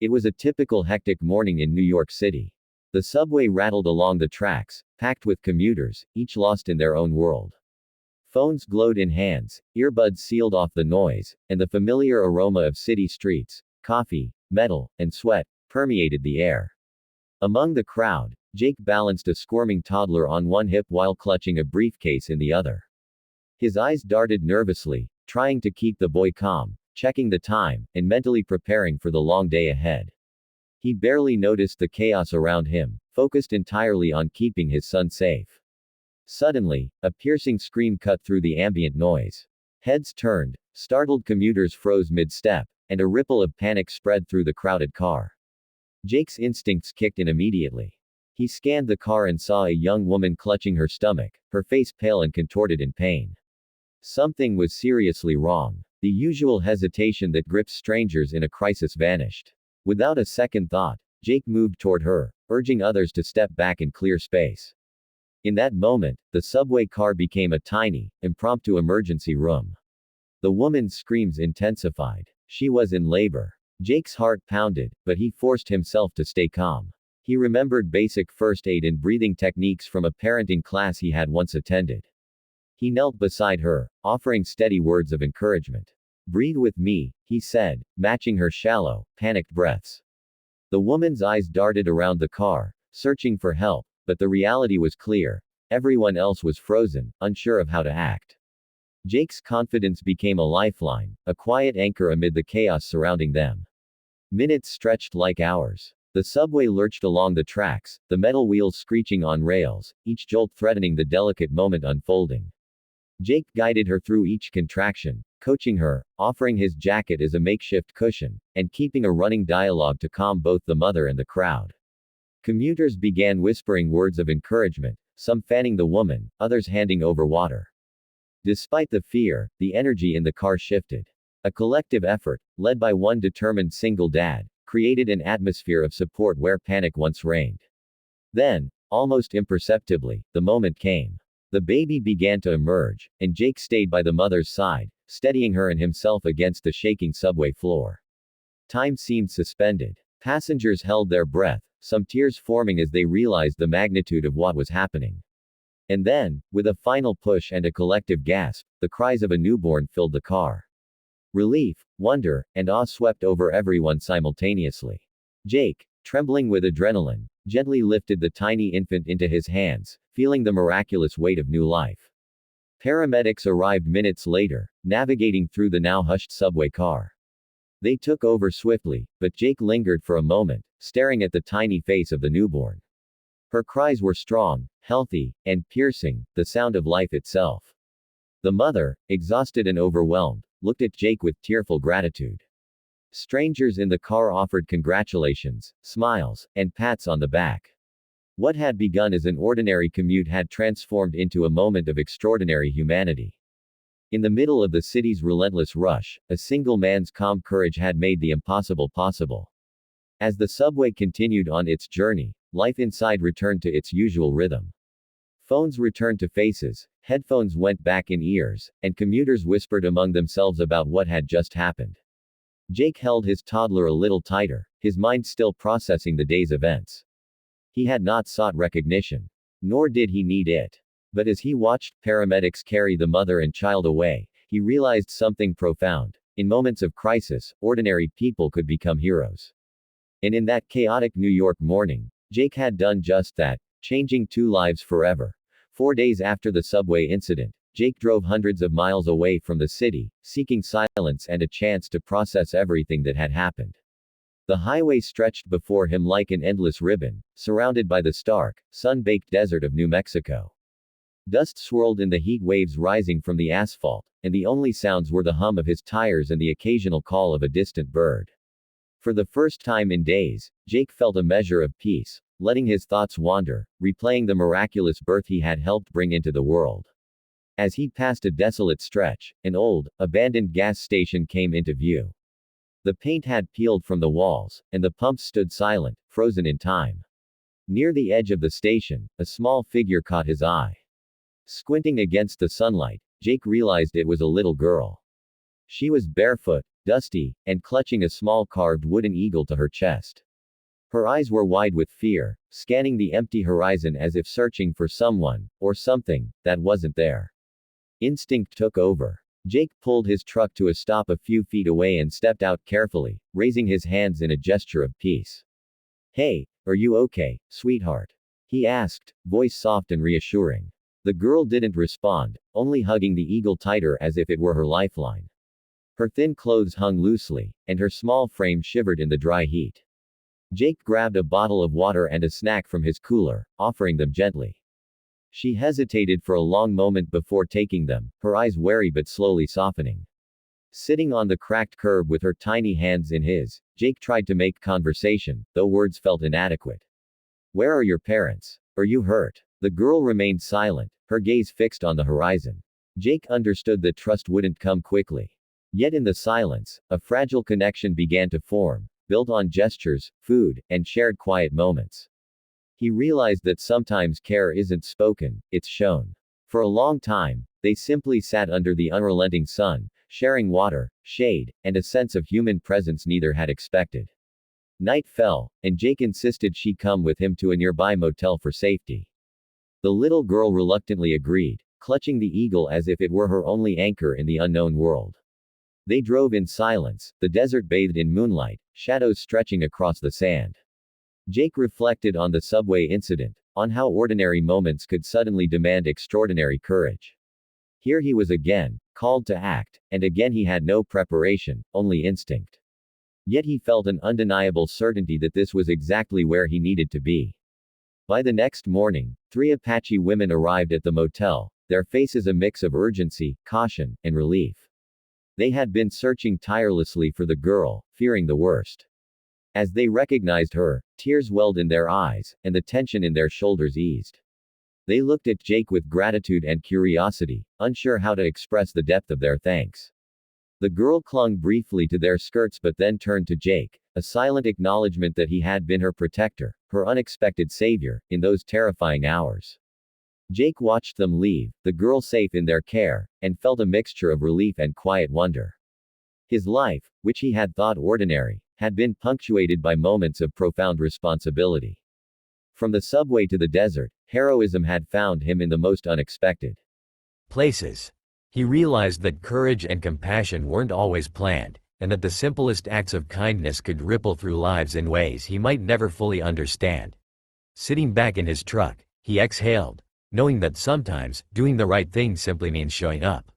It was a typical hectic morning in New York City. The subway rattled along the tracks, packed with commuters, each lost in their own world. Phones glowed in hands, earbuds sealed off the noise, and the familiar aroma of city streets, coffee, metal, and sweat, permeated the air. Among the crowd, Jake balanced a squirming toddler on one hip while clutching a briefcase in the other. His eyes darted nervously, trying to keep the boy calm, checking the time, and mentally preparing for the long day ahead. He barely noticed the chaos around him, focused entirely on keeping his son safe. Suddenly, a piercing scream cut through the ambient noise. Heads turned, startled commuters froze mid-step, and a ripple of panic spread through the crowded car. Jake's instincts kicked in immediately. He scanned the car and saw a young woman clutching her stomach, her face pale and contorted in pain. Something was seriously wrong. The usual hesitation that grips strangers in a crisis vanished. Without a second thought, Jake moved toward her, urging others to step back and clear space. In that moment, the subway car became a tiny, impromptu emergency room. The woman's screams intensified. She was in labor. Jake's heart pounded, but he forced himself to stay calm. He remembered basic first aid and breathing techniques from a parenting class he had once attended. He knelt beside her, offering steady words of encouragement. "Breathe with me," he said, matching her shallow, panicked breaths. The woman's eyes darted around the car, searching for help, but the reality was clear. Everyone else was frozen, unsure of how to act. Jake's confidence became a lifeline, a quiet anchor amid the chaos surrounding them. Minutes stretched like hours. The subway lurched along the tracks, the metal wheels screeching on rails, each jolt threatening the delicate moment unfolding. Jake guided her through each contraction, coaching her, offering his jacket as a makeshift cushion, and keeping a running dialogue to calm both the mother and the crowd. Commuters began whispering words of encouragement, some fanning the woman, others handing over water. Despite the fear, the energy in the car shifted. A collective effort, led by one determined single dad, created an atmosphere of support where panic once reigned. Then, almost imperceptibly, the moment came. The baby began to emerge, and Jake stayed by the mother's side, steadying her and himself against the shaking subway floor. Time seemed suspended. Passengers held their breath, some tears forming as they realized the magnitude of what was happening. And then, with a final push and a collective gasp, the cries of a newborn filled the car. Relief, wonder, and awe swept over everyone simultaneously. Jake, trembling with adrenaline, gently lifted the tiny infant into his hands, feeling the miraculous weight of new life. Paramedics arrived minutes later, navigating through the now hushed subway car. They took over swiftly, but Jake lingered for a moment, staring at the tiny face of the newborn. Her cries were strong, healthy, and piercing, the sound of life itself. The mother, exhausted and overwhelmed, looked at Jake with tearful gratitude. Strangers in the car offered congratulations, smiles, and pats on the back. What had begun as an ordinary commute had transformed into a moment of extraordinary humanity. In the middle of the city's relentless rush, a single man's calm courage had made the impossible possible. As the subway continued on its journey, life inside returned to its usual rhythm. Phones returned to faces, headphones went back in ears, and commuters whispered among themselves about what had just happened. Jake held his toddler a little tighter, his mind still processing the day's events. He had not sought recognition. Nor did he need it. But as he watched paramedics carry the mother and child away, he realized something profound. In moments of crisis, ordinary people could become heroes. And in that chaotic New York morning, Jake had done just that, changing 2 lives forever. 4 days after the subway incident, Jake drove hundreds of miles away from the city, seeking silence and a chance to process everything that had happened. The highway stretched before him like an endless ribbon, surrounded by the stark, sun-baked desert of New Mexico. Dust swirled in the heat waves rising from the asphalt, and the only sounds were the hum of his tires and the occasional call of a distant bird. For the first time in days, Jake felt a measure of peace, letting his thoughts wander, replaying the miraculous birth he had helped bring into the world. As he passed a desolate stretch, an old, abandoned gas station came into view. The paint had peeled from the walls, and the pumps stood silent, frozen in time. Near the edge of the station, a small figure caught his eye. Squinting against the sunlight, Jake realized it was a little girl. She was barefoot, dusty, and clutching a small carved wooden eagle to her chest. Her eyes were wide with fear, scanning the empty horizon as if searching for someone, or something, that wasn't there. Instinct took over. Jake pulled his truck to a stop a few feet away and stepped out carefully, raising his hands in a gesture of peace. "Hey, are you okay, sweetheart?" he asked, voice soft and reassuring. The girl didn't respond, only hugging the eagle tighter as if it were her lifeline. Her thin clothes hung loosely, and her small frame shivered in the dry heat. Jake grabbed a bottle of water and a snack from his cooler, offering them gently. She hesitated for a long moment before taking them, her eyes wary but slowly softening. Sitting on the cracked curb with her tiny hands in his, Jake tried to make conversation, though words felt inadequate. "Where are your parents? Are you hurt?" The girl remained silent, her gaze fixed on the horizon. Jake understood that trust wouldn't come quickly. Yet in the silence, a fragile connection began to form, built on gestures, food, and shared quiet moments. He realized that sometimes care isn't spoken, it's shown. For a long time, they simply sat under the unrelenting sun, sharing water, shade, and a sense of human presence neither had expected. Night fell, and Jake insisted she come with him to a nearby motel for safety. The little girl reluctantly agreed, clutching the eagle as if it were her only anchor in the unknown world. They drove in silence, the desert bathed in moonlight, shadows stretching across the sand. Jake reflected on the subway incident, on how ordinary moments could suddenly demand extraordinary courage. Here he was again, called to act, and again he had no preparation, only instinct. Yet he felt an undeniable certainty that this was exactly where he needed to be. By the next morning, 3 Apache women arrived at the motel, their faces a mix of urgency, caution, and relief. They had been searching tirelessly for the girl, fearing the worst. As they recognized her, tears welled in their eyes, and the tension in their shoulders eased. They looked at Jake with gratitude and curiosity, unsure how to express the depth of their thanks. The girl clung briefly to their skirts but then turned to Jake, a silent acknowledgement that he had been her protector, her unexpected savior, in those terrifying hours. Jake watched them leave, the girl safe in their care, and felt a mixture of relief and quiet wonder. His life, which he had thought ordinary, had been punctuated by moments of profound responsibility. From the subway to the desert, heroism had found him in the most unexpected places. He realized that courage and compassion weren't always planned, and that the simplest acts of kindness could ripple through lives in ways he might never fully understand. Sitting back in his truck, he exhaled, knowing that sometimes, doing the right thing simply means showing up.